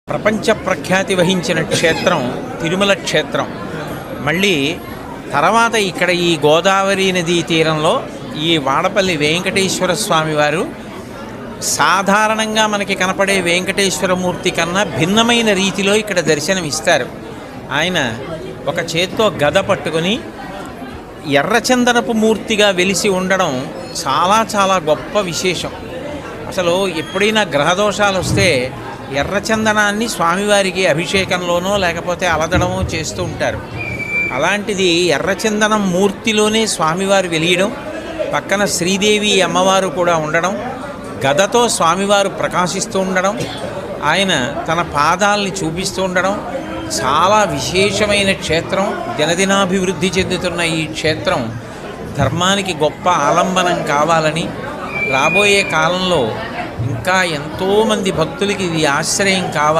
ప్రపంచ ప్రఖ్యాతి వహించిన క్షేత్రం తిరుమల క్షేత్రం. మళ్ళీ తర్వాత ఇక్కడ ఈ గోదావరి నదీ తీరంలో ఈ వాడపల్లి వెంకటేశ్వర స్వామి వారు సాధారణంగా మనకి కనపడే వెంకటేశ్వరమూర్తి కన్నా భిన్నమైన రీతిలో ఇక్కడ దర్శనమిస్తారు. ఆయన ఒక చేత్తో గద పట్టుకొని ఎర్రచందనపు మూర్తిగా వెలిసి ఉండడం చాలా చాలా గొప్ప విశేషం. అసలు ఎప్పుడైనా గ్రహదోషాలు వస్తే ఎర్రచందనాన్ని స్వామివారికి అభిషేకంలోనో లేకపోతే అలదడమో చేస్తూ ఉంటారు. అలాంటిది ఎర్రచందనం మూర్తిలోనే స్వామివారు వెలియడం, పక్కన శ్రీదేవి అమ్మవారు కూడా ఉండడం, గదతో స్వామివారు ప్రకాశిస్తూ ఉండడం, ఆయన తన పాదాలని చూపిస్తూ ఉండడం చాలా విశేషమైన క్షేత్రం. దినదినాభివృద్ధి చెందుతున్న ఈ క్షేత్రం ధర్మానికి గొప్ప ఆలంబనం కావాలని, రాబోయే కాలంలో ఇంకా ఎంతోమంది భక్తులకి ఇది ఆశ్రయం కావాలి.